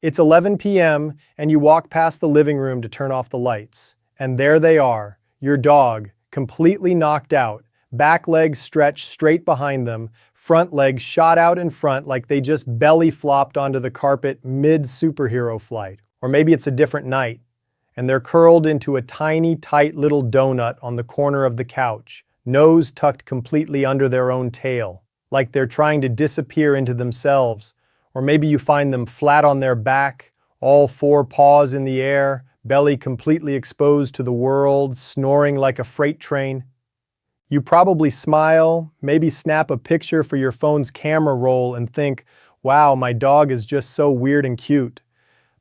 It's 11 p.m. and you walk past the living room to turn off the lights. And there they are, your dog, completely knocked out, back legs stretched straight behind them, front legs shot out in front like they just belly flopped onto the carpet mid-superhero flight. Or maybe it's a different night, and they're curled into a tiny, tight little donut on the corner of the couch, nose tucked completely under their own tail, like they're trying to disappear into themselves. Or maybe you find them flat on their back, all four paws in the air, belly completely exposed to the world, snoring like a freight train. You probably smile, maybe snap a picture for your phone's camera roll and think, wow, my dog is just so weird and cute.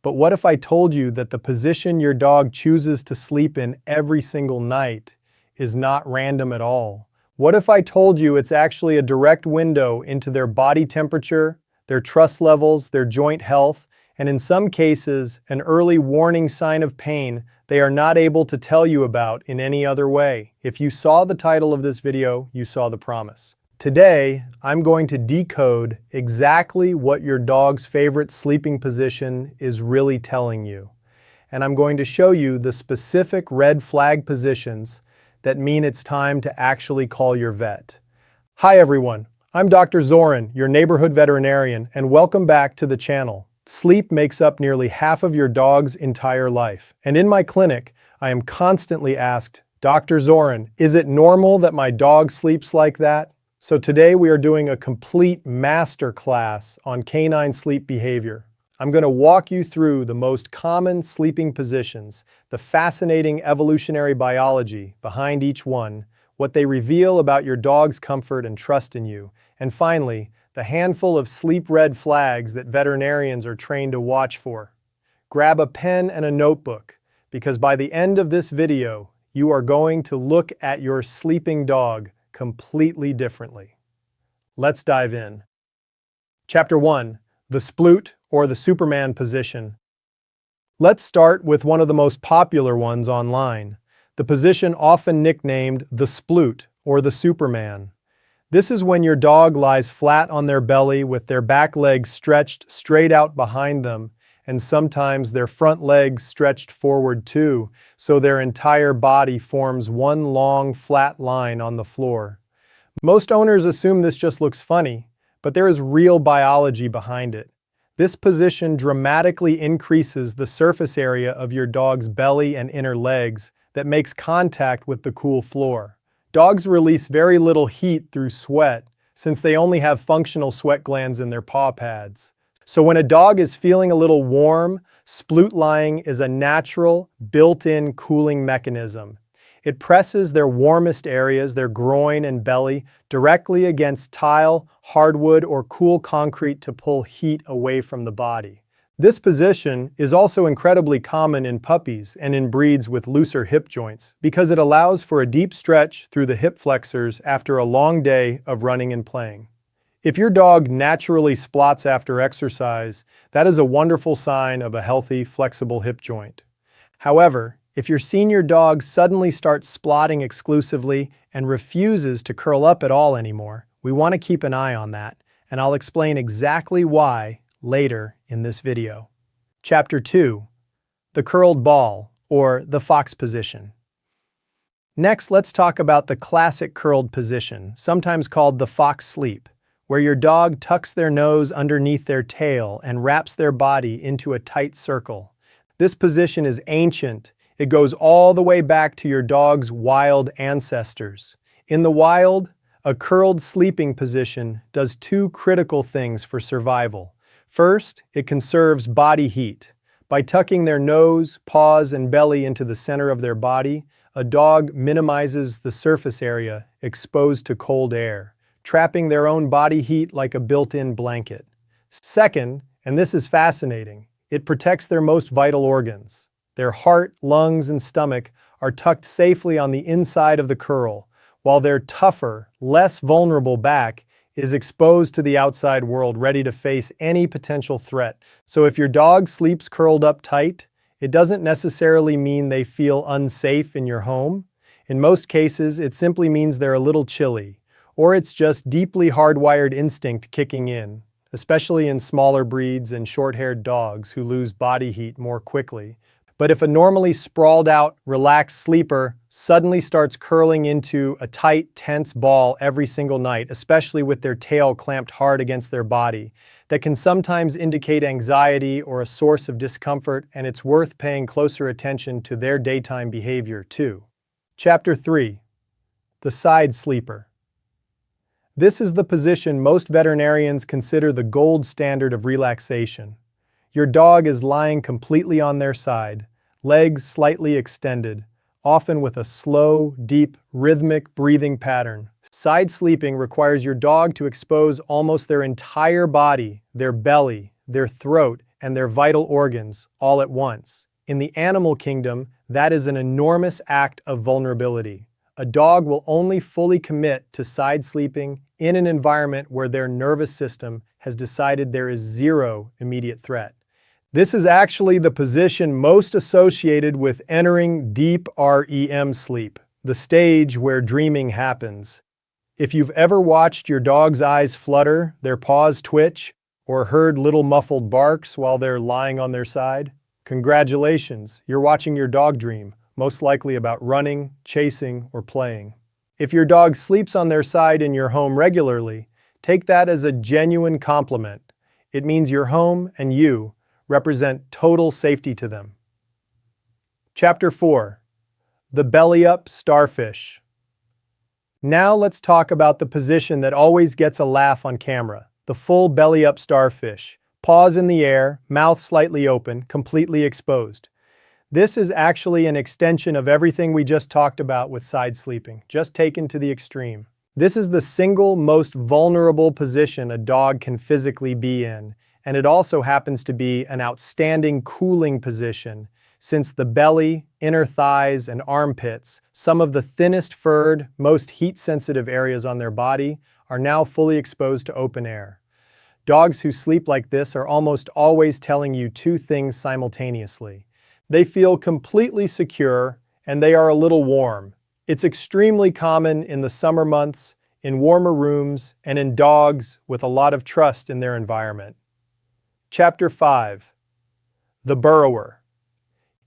But what if I told you that the position your dog chooses to sleep in every single night is not random at all? What if I told you it's actually a direct window into their body temperature, their trust levels, their joint health, and in some cases, an early warning sign of pain they are not able to tell you about in any other way? If you saw the title of this video, you saw the promise. Today, I'm going to decode exactly what your dog's favorite sleeping position is really telling you. And I'm going to show you the specific red flag positions that mean it's time to actually call your vet. Hi everyone, I'm Dr. Zoran, your neighborhood veterinarian, and welcome back to the channel. Sleep makes up nearly half of your dog's entire life. And in my clinic, I am constantly asked, Dr. Zoran, is it normal that my dog sleeps like that? So today we are doing a complete master class on canine sleep behavior. I'm going to walk you through the most common sleeping positions, the fascinating evolutionary biology behind each one, what they reveal about your dog's comfort and trust in you, and finally, the handful of sleep red flags that veterinarians are trained to watch for. Grab a pen and a notebook, because by the end of this video, you are going to look at your sleeping dog completely differently. Let's dive in. Chapter 1, the sploot or the Superman position. Let's start with one of the most popular ones online, the position often nicknamed the sploot or the Superman. This is when your dog lies flat on their belly with their back legs stretched straight out behind them, and sometimes their front legs stretched forward too, so their entire body forms one long, flat line on the floor. Most owners assume this just looks funny, but there is real biology behind it. This position dramatically increases the surface area of your dog's belly and inner legs that makes contact with the cool floor. Dogs release very little heat through sweat, since they only have functional sweat glands in their paw pads. So when a dog is feeling a little warm, sploot lying is a natural, built-in cooling mechanism. It presses their warmest areas, their groin and belly, directly against tile, hardwood, or cool concrete to pull heat away from the body. This position is also incredibly common in puppies and in breeds with looser hip joints because it allows for a deep stretch through the hip flexors after a long day of running and playing. If your dog naturally splots after exercise, that is a wonderful sign of a healthy, flexible hip joint. However, if your senior dog suddenly starts splotting exclusively and refuses to curl up at all anymore, we want to keep an eye on that, and I'll explain exactly why later in this video. Chapter 2, the curled ball, or the fox position. Next, let's talk about the classic curled position, sometimes called the fox sleep, where your dog tucks their nose underneath their tail and wraps their body into a tight circle. This position is ancient. It goes all the way back to your dog's wild ancestors. In the wild, a curled sleeping position does two critical things for survival. First, it conserves body heat. By tucking their nose, paws, and belly into the center of their body, a dog minimizes the surface area exposed to cold air, trapping their own body heat like a built-in blanket. Second, and this is fascinating, it protects their most vital organs. Their heart, lungs, and stomach are tucked safely on the inside of the curl, while their tougher, less vulnerable back is exposed to the outside world, ready to face any potential threat. So if your dog sleeps curled up tight, it doesn't necessarily mean they feel unsafe in your home. In most cases, it simply means they're a little chilly, or it's just deeply hardwired instinct kicking in, especially in smaller breeds and short-haired dogs who lose body heat more quickly. But if a normally sprawled out, relaxed sleeper suddenly starts curling into a tight, tense ball every single night, especially with their tail clamped hard against their body, that can sometimes indicate anxiety or a source of discomfort, and it's worth paying closer attention to their daytime behavior too. Chapter 3. The side sleeper. This is the position most veterinarians consider the gold standard of relaxation. Your dog is lying completely on their side, legs slightly extended, often with a slow, deep, rhythmic breathing pattern. Side sleeping requires your dog to expose almost their entire body, their belly, their throat, and their vital organs all at once. In the animal kingdom, that is an enormous act of vulnerability. A dog will only fully commit to side sleeping in an environment where their nervous system has decided there is zero immediate threat. This is actually the position most associated with entering deep REM sleep, the stage where dreaming happens. If you've ever watched your dog's eyes flutter, their paws twitch, or heard little muffled barks while they're lying on their side, congratulations, you're watching your dog dream, most likely about running, chasing, or playing. If your dog sleeps on their side in your home regularly, take that as a genuine compliment. It means your home and you represent total safety to them. Chapter 4. The belly-up starfish. Now let's talk about the position that always gets a laugh on camera, the full belly-up starfish. Paws in the air, mouth slightly open, completely exposed. This is actually an extension of everything we just talked about with side sleeping, just taken to the extreme. This is the single most vulnerable position a dog can physically be in, and it also happens to be an outstanding cooling position, since the belly, inner thighs, and armpits, some of the thinnest furred, most heat-sensitive areas on their body, are now fully exposed to open air. Dogs who sleep like this are almost always telling you two things simultaneously. They feel completely secure, and they are a little warm. It's extremely common in the summer months, in warmer rooms, and in dogs with a lot of trust in their environment. Chapter 5. The burrower.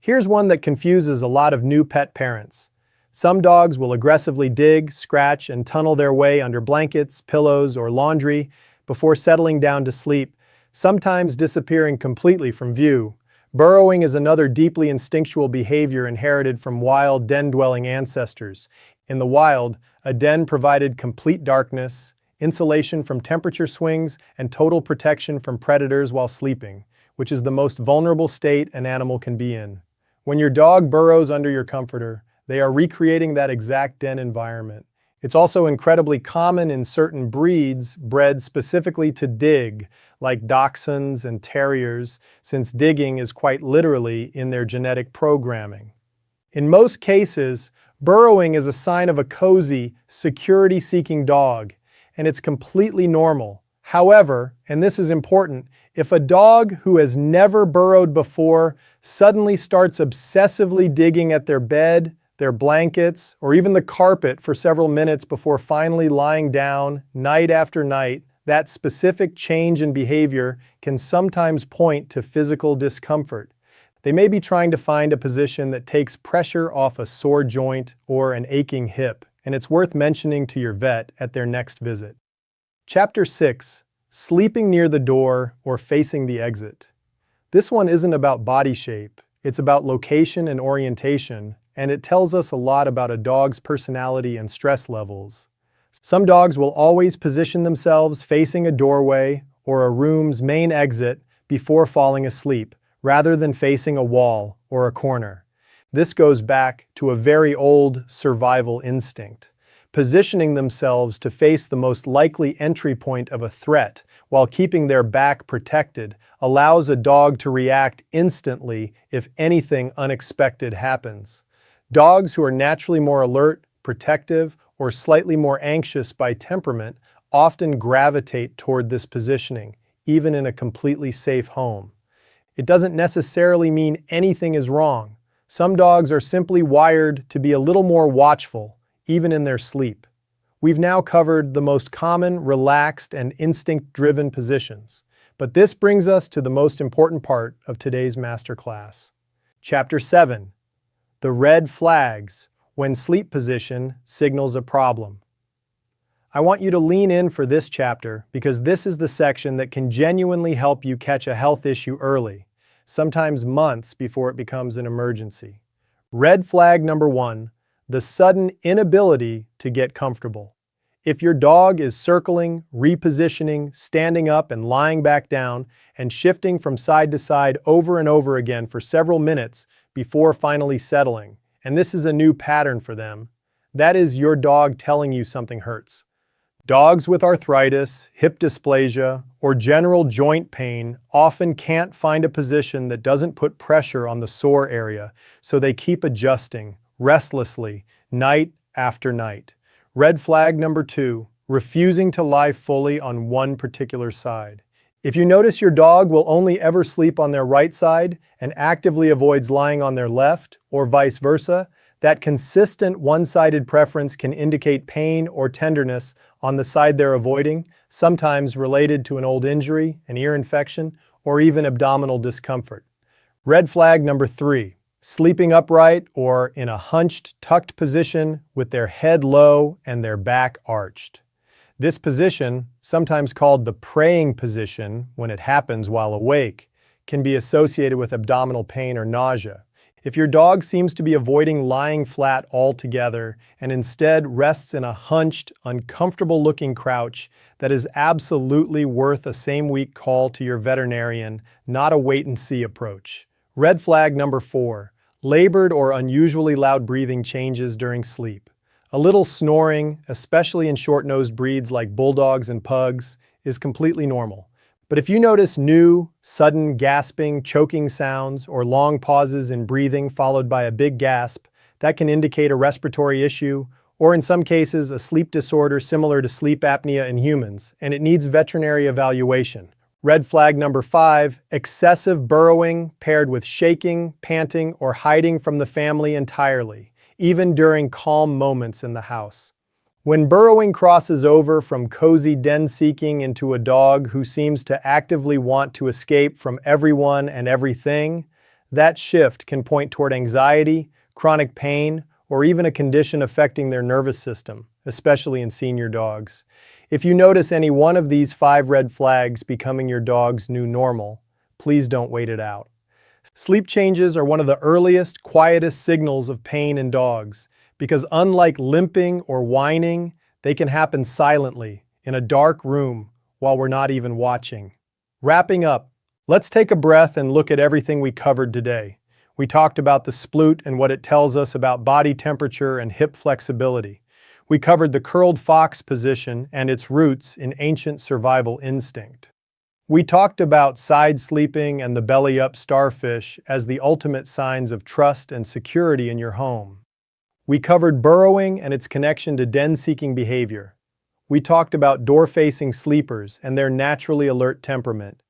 Here's one that confuses a lot of new pet parents. Some dogs will aggressively dig, scratch, and tunnel their way under blankets, pillows, or laundry before settling down to sleep, sometimes disappearing completely from view. Burrowing is another deeply instinctual behavior inherited from wild den-dwelling ancestors. In the wild, a den provided complete darkness, insulation from temperature swings, and total protection from predators while sleeping, which is the most vulnerable state an animal can be in. When your dog burrows under your comforter, they are recreating that exact den environment. It's also incredibly common in certain breeds bred specifically to dig, like dachshunds and terriers, since digging is quite literally in their genetic programming. In most cases, burrowing is a sign of a cozy, security-seeking dog, and it's completely normal. However, and this is important, if a dog who has never burrowed before suddenly starts obsessively digging at their bed, their blankets, or even the carpet for several minutes before finally lying down night after night, that specific change in behavior can sometimes point to physical discomfort. They may be trying to find a position that takes pressure off a sore joint or an aching hip, and it's worth mentioning to your vet at their next visit. Chapter 6. Sleeping near the door or facing the exit. This one isn't about body shape, it's about location and orientation, and it tells us a lot about a dog's personality and stress levels. Some dogs will always position themselves facing a doorway or a room's main exit before falling asleep, rather than facing a wall or a corner. This goes back to a very old survival instinct, positioning themselves to face the most likely entry point of a threat while keeping their back protected allows a dog to react instantly if anything unexpected happens. Dogs who are naturally more alert, protective, or slightly more anxious by temperament often gravitate toward this positioning, even in a completely safe home. It doesn't necessarily mean anything is wrong. Some dogs are simply wired to be a little more watchful, even in their sleep. We've now covered the most common, relaxed, and instinct-driven positions. But this brings us to the most important part of today's masterclass. Chapter 7. The red flags when sleep position signals a problem. I want you to lean in for this chapter because this is the section that can genuinely help you catch a health issue early, sometimes months before it becomes an emergency. Red flag number 1, the sudden inability to get comfortable. If your dog is circling, repositioning, standing up and lying back down, and shifting from side to side over and over again for several minutes before finally settling, and this is a new pattern for them, that is your dog telling you something hurts. Dogs with arthritis, hip dysplasia, or general joint pain often can't find a position that doesn't put pressure on the sore area, so they keep adjusting, restlessly, night after night. Red flag number 2, refusing to lie fully on one particular side. If you notice your dog will only ever sleep on their right side and actively avoids lying on their left, or vice versa, that consistent one-sided preference can indicate pain or tenderness on the side they're avoiding, sometimes related to an old injury, an ear infection, or even abdominal discomfort. Red flag number 3, sleeping upright or in a hunched, tucked position with their head low and their back arched. This position, sometimes called the praying position when it happens while awake, can be associated with abdominal pain or nausea. If your dog seems to be avoiding lying flat altogether and instead rests in a hunched, uncomfortable-looking crouch, that is absolutely worth a same-week call to your veterinarian, not a wait-and-see approach. Red flag number 4, labored or unusually loud breathing changes during sleep. A little snoring, especially in short-nosed breeds like bulldogs and pugs, is completely normal. But if you notice new, sudden gasping, choking sounds, or long pauses in breathing followed by a big gasp, that can indicate a respiratory issue, or in some cases, a sleep disorder similar to sleep apnea in humans, and it needs veterinary evaluation. Red flag number 5, excessive burrowing paired with shaking, panting, or hiding from the family entirely, even during calm moments in the house. When burrowing crosses over from cozy den-seeking into a dog who seems to actively want to escape from everyone and everything, that shift can point toward anxiety, chronic pain, or even a condition affecting their nervous system, especially in senior dogs. If you notice any one of these 5 red flags becoming your dog's new normal, please don't wait it out. Sleep changes are one of the earliest, quietest signals of pain in dogs, because unlike limping or whining, they can happen silently, in a dark room, while we're not even watching. Wrapping up, let's take a breath and look at everything we covered today. We talked about the sploot and what it tells us about body temperature and hip flexibility. We covered the curled fox position and its roots in ancient survival instinct. We talked about side sleeping and the belly-up starfish as the ultimate signs of trust and security in your home. We covered burrowing and its connection to den-seeking behavior. We talked about door-facing sleepers and their naturally alert temperament.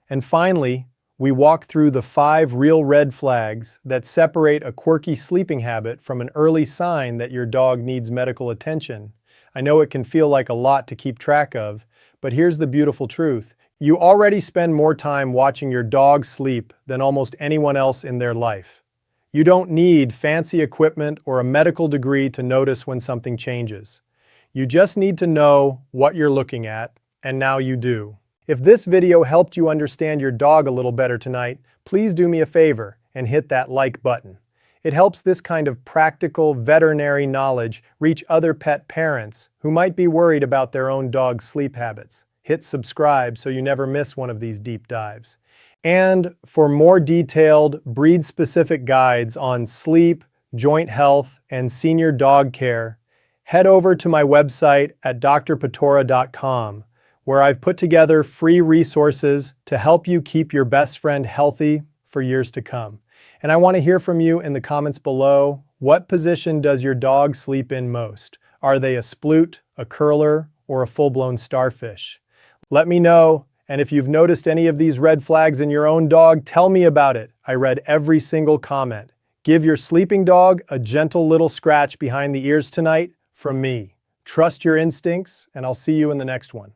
And finally, we walked through the 5 real red flags that separate a quirky sleeping habit from an early sign that your dog needs medical attention. I know it can feel like a lot to keep track of, but here's the beautiful truth. You already spend more time watching your dog sleep than almost anyone else in their life. You don't need fancy equipment or a medical degree to notice when something changes. You just need to know what you're looking at, and now you do. If this video helped you understand your dog a little better tonight, please do me a favor and hit that like button. It helps this kind of practical veterinary knowledge reach other pet parents who might be worried about their own dog's sleep habits. Hit subscribe so you never miss one of these deep dives. And for more detailed, breed-specific guides on sleep, joint health, and senior dog care, head over to my website at drpatora.com, where I've put together free resources to help you keep your best friend healthy for years to come. And I want to hear from you in the comments below. What position does your dog sleep in most? Are they a sploot, a curler, or a full-blown starfish? Let me know. And if you've noticed any of these red flags in your own dog, tell me about it. I read every single comment. Give your sleeping dog a gentle little scratch behind the ears tonight from me. Trust your instincts, and I'll see you in the next one.